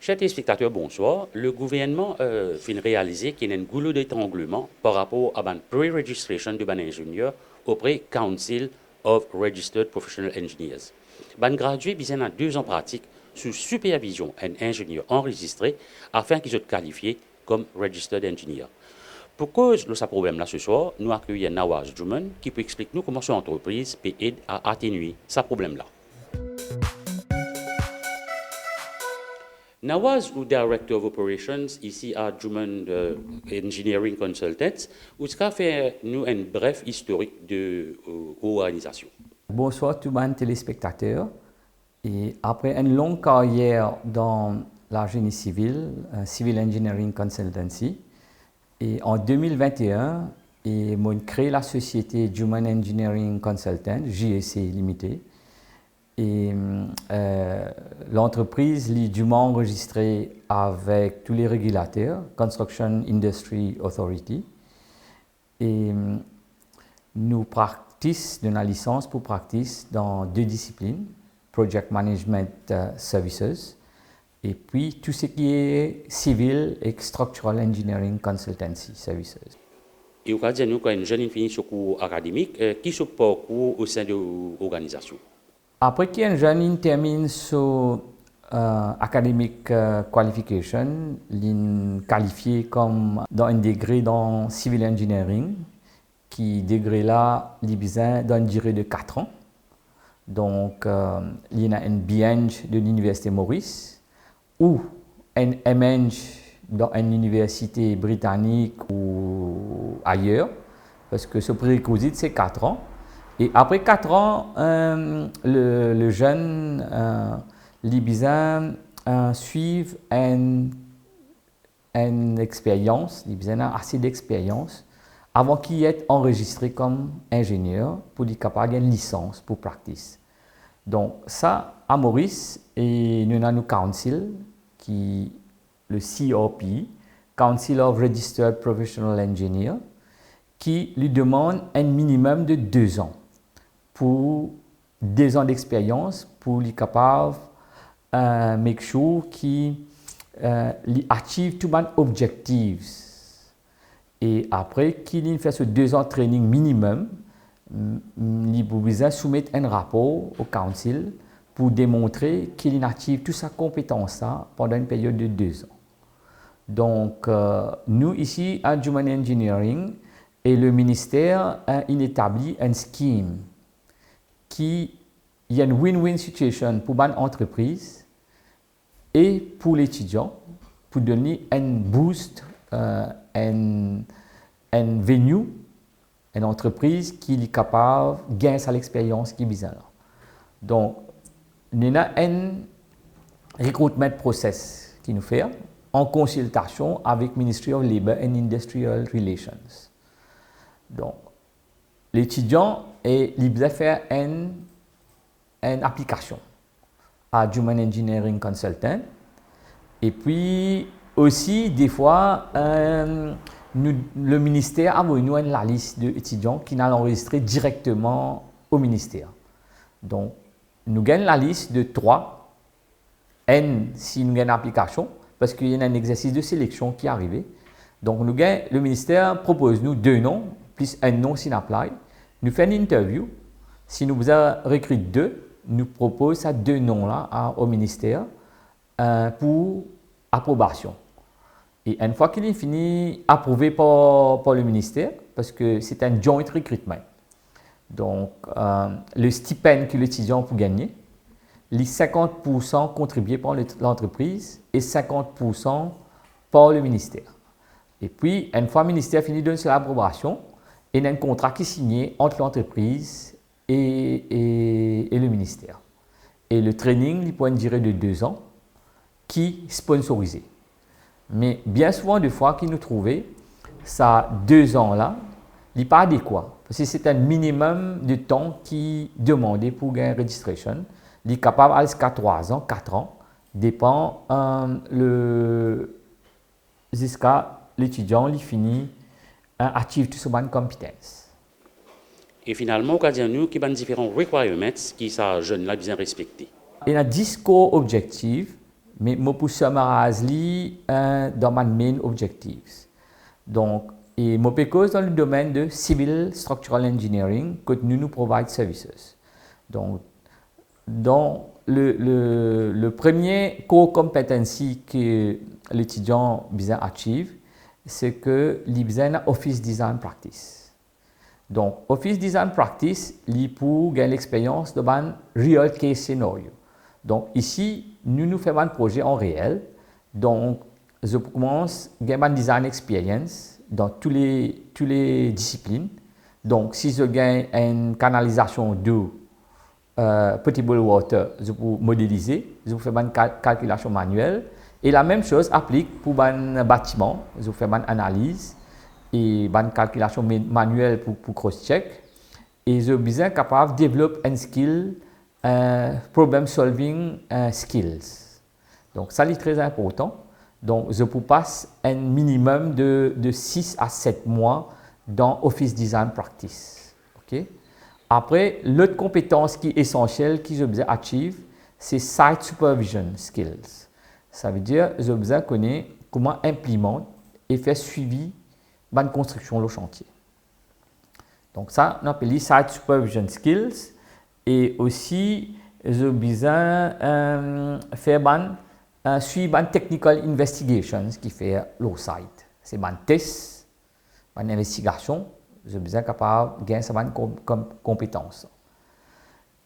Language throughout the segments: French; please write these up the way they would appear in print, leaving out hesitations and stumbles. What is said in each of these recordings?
Chers téléspectateurs, bonsoir. Le gouvernement vient réaliser qu'il y a un goulot d'étranglement par rapport à la pre-registration de ban ingénieur auprès Council of Registered Professional Engineers. Ban gradué besoin de 2 ans pratique sous supervision d'un ingénieur enregistré afin qu'il soit qualifié comme Registered Engineer. Pour cause de ce problème-là ce soir, nous accueillons Nawaz Drummond qui peut expliquer nous comment son entreprise peut aider à atténuer ce problème-là. Nawaz, ou Director of Operations ici à Drummond Engineering Consultants, où ce fait nous un bref historique de l'organisation. Bonsoir tout le monde téléspectateurs. Et après une longue carrière dans la génie civile, Civil Engineering Consultancy, et en 2021, j'ai créé la société Drummond Engineering Consultants, JSC Limited. Et l'entreprise est dûment enregistrée avec tous les régulateurs, Construction Industry Authority. Et nous pratiquons la licence pour practice dans 2 disciplines, Project Management Services, et puis tout ce qui est Civil et Structural Engineering Consultancy Services. Et au cas de nous, quand une jeune finit ce cours académique, qui se parcourt au sein de l'organisation? Après qu'un jeune termine son academic qualification, il est qualifié comme dans un degré dans Civil Engineering, qui degré là, il besoin d'une durée de 4 ans. Donc, il y a un BEng de l'Université Maurice ou un MEng dans une université britannique ou ailleurs, parce que ce prérequis c'est 4 ans. Et après 4 ans, le jeune libyen suit une expérience, il a assez d'expérience avant qu'il soit enregistré comme ingénieur pour être capable d'avoir une licence pour practice. Donc ça, à Maurice, et nous avons le council, qui le COP, Council of Registered Professional Engineer, qui lui demande un minimum de 2 ans pour 2 ans d'expérience pour être capable de make sure qu'il achieve tous les objectifs. Et après qu'il fait ce 2 ans de training minimum, il peut soumettre un rapport au council pour démontrer qu'il achieve toute sa compétence pendant une période de 2 ans. Donc, nous ici à Drummond Engineering et le ministère il établit un scheme qui y a une win-win situation pour l'entreprise et pour l'étudiant pour donner un boost, un venue, une entreprise qui est capable de gagner sa l'expérience qui est besoin. Donc, nous avons un recruitment process qui nous fait en consultation avec le Ministry of Labour and Industrial Relations. Donc, l'étudiant est libre de faire une application à Drummond Engineering Consultant. Et puis aussi, des fois, le ministère a envoyé la liste d'étudiants qui n'ont enregistré directement au ministère. Donc, nous gagnons la liste de 3 N si nous gagnons une application, parce qu'il y a un exercice de sélection qui est arrivé. Donc, le ministère propose nous 2 noms, plus un nom s'il apply. Nous faisons une interview. Si nous vous avons recruté 2, nous proposons ces 2 noms-là au ministère pour approbation. Et une fois qu'il est fini, approuvé par le ministère, parce que c'est un joint recruitment. Donc, le stipend que l'étudiant peut gagner, les 50% contribués par l'entreprise et 50% par le ministère. Et puis, une fois le ministère fini de donner l'approbation, il y a un contrat qui est signé entre l'entreprise et le ministère. Et le training, il peut une durée de 2 ans, qui est sponsorisé. Mais bien souvent, des fois, qu'il nous trouvait, ça 2 ans-là, il n'est pas adéquat. Parce que c'est un minimum de temps qui est demandé pour gagner une registration. Il est capable d'aller jusqu'à 3 ans, 4 ans, dépend jusqu'à l'étudiant, il finit achieve toutes ses compétences. Et finalement, au cas de nous, qui ont différents requirements qui sont jeunes là bien respectés. Il y a 10 core objectifs mais je peux summariser dans mes main objectives. Donc, et je peux dans le domaine de Civil Structural Engineering que nous provide services. Donc, dans le premier core competency que l'étudiant besoin achieve, c'est que il besoin d'un Office Design Practice. Donc, Office Design Practice, il pour gagner l'expérience de un real case scenario. Donc, ici, nous faisons un projet en réel. Donc, je commence à gagner un design experience dans toutes les disciplines. Donc, si je gagne une canalisation d'eau, potable water, je peux modéliser, je peux faire une calculation manuelle. Et la même chose applique pour un bâtiment, je fais une analyse et une calculation manuelle pour cross-check. Et je suis capable de développer un skill, problem solving skills. Donc ça c'est très important. Donc je peux passer un minimum de 6 à 7 mois dans Office Design Practice. Okay? Après, l'autre compétence qui est essentielle que je besoin achieve, c'est Site Supervision Skills. Ça veut dire que je besoin connaître comment implémenter et faire suivi de la construction le chantier. Donc ça, on appelle Site Supervision Skills. Et aussi, je besoin faire suivre une Technical Investigation, ce qui fait le site. C'est un test, une investigation. Je suis besoin capable de gagner cette compétence.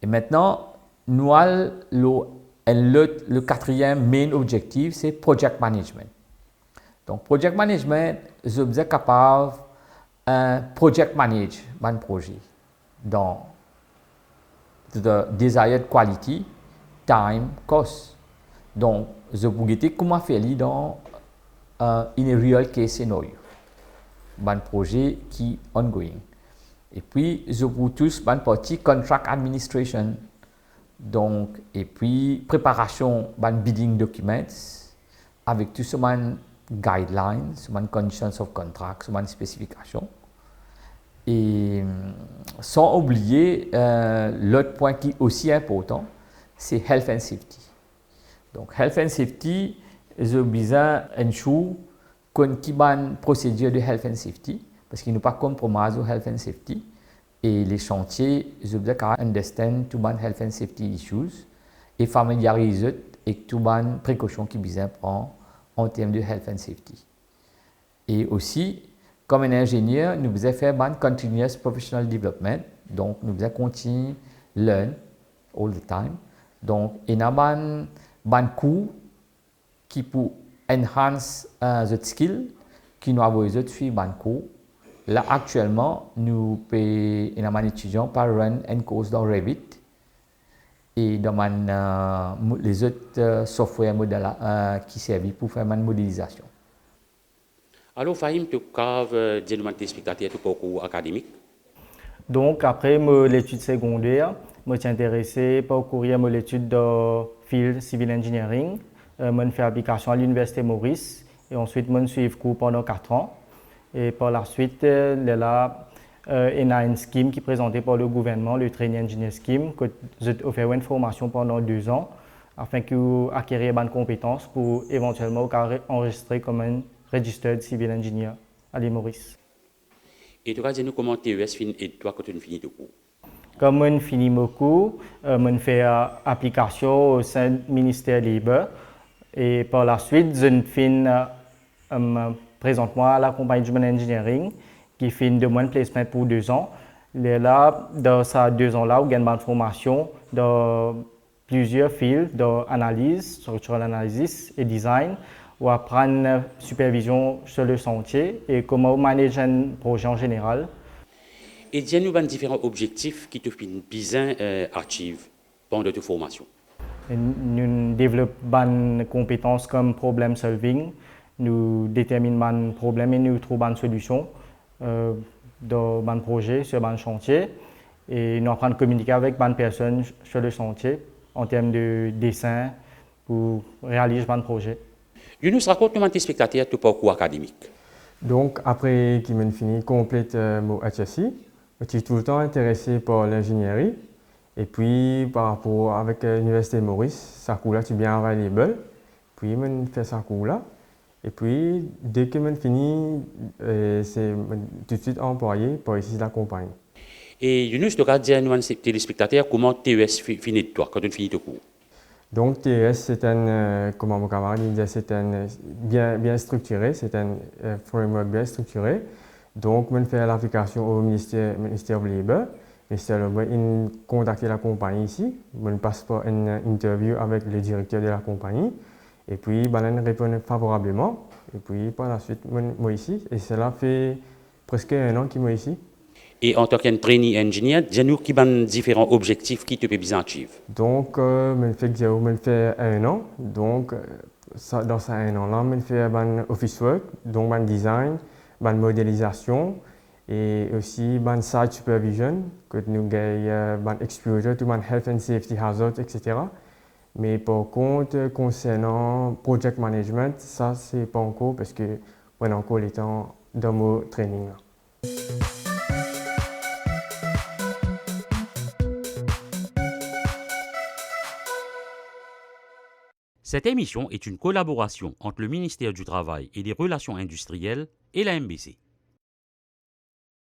Et maintenant, nous le quatrième main objectif, c'est Project Management. Donc, Project Management, je suis besoin capable de project manage un projet dans the desired quality, time, cost. Donc, je peux guetter comment faire dans in a real case scenario. Un projet qui est ongoing. Et puis, je peux tous une partie contract administration. Donc, et puis, préparation d'un bidding documents avec tout ce guidelines, ce conditions of contract, ce spécifications. Et sans oublier, l'autre point qui est aussi important, c'est health and safety. Donc, health and safety, je besoin ensure qu'on ait une procédure de health and safety, parce qu'il n'y a pas de compromis au health and safety. Et les chantiers, je veux dire, understand tout les health and safety issues et familiariser avec toutes les précautions qu'ils besoin prendre en termes de health and safety. Et aussi, comme un ingénieur, nous devons faire un continuous professional development. Donc, nous devons continuer learn all the time. Donc, il y a un cours qui peut enhance the skill, qui nous a besoin de suivre un cours. Là, actuellement, nous avons un étudiant par run un cours dans Revit et dans les autres softwares qui servent pour faire une modélisation. Alors, Fahim, tu as dit à tes spectateurs tout parcours académique? Donc, après l'étude secondaire, je suis intéressé par courir l'étude de Field Civil Engineering. Je fais application à l'Université Maurice et ensuite je suis cours pendant 4 ans. Et par la suite, il y a une scheme qui est présentée par le gouvernement, le Training Engineer Scheme, que j'ai offert une formation pendant 2 ans afin que acquérir bonnes compétences pour éventuellement enregistrer comme un Registered Civil Engineer à l'île Maurice. Et tu vas dire nous comment TES finit et toi quand tu finis ton cours? Comme je finis mon cours, je fais application au sein du ministère libre et par la suite, je finis présentement à la compagnie Human Engineering qui fait une demande de placement pour 2 ans. Et là, dans ces 2 ans-là, on gagne une formation dans plusieurs fields d'analyse, structural analysis et design, ou apprendre la supervision sur le chantier et comment manager un projet en général. Et dis-nous différents objectifs qui te finissent bien achieve pendant ta formation. Nous développons des compétences comme problem solving. Nous déterminons un problème et nous trouvons une solution dans un projet, sur un chantier. Et nous apprenons à communiquer avec une personne sur le chantier en termes de dessin pour réaliser un projet. Yunus, raconte-nous à tes spectateurs ton parcours académique. Donc, après qu'il m'ait fini complète mon HSI, je suis tout le temps intéressé par l'ingénierie. Et puis, par rapport avec l'Université Maurice, ça coule là, tu bien available. puis, je fais ce cours-là. Et puis, dès que je finis, c'est tout de suite employé pour ici la compagnie. Et Yunus, tu as dit à nos téléspectateurs comment TES finit de toi, quand tu finis ton cours. Donc, TES, c'est comment mon camarade disait, c'est un bien structuré, c'est un framework bien structuré. Donc, je fais l'application au ministère du Labor. Le ministère du Labor, il contacte la compagnie ici. Je passe par une interview avec le directeur de la compagnie. Et puis, il répond favorablement. Et puis, par la suite, moi ici. Et cela fait presque 1 an que je suis ici. Et en tant qu'un trainee engineer, dis-nous qui ont différents objectifs qui te peuvent achieve. Donc, je fais 1 an. Donc, dans ces 1 an-là, je fais office work, donc design, modélisation et aussi site supervision, que nous avons exposure to health and safety hazards, etc. Mais par contre, concernant project management, ça, c'est pas encore parce que on est encore les temps dans mon training. Là. Cette émission est une collaboration entre le ministère du Travail et des Relations industrielles et la MBC.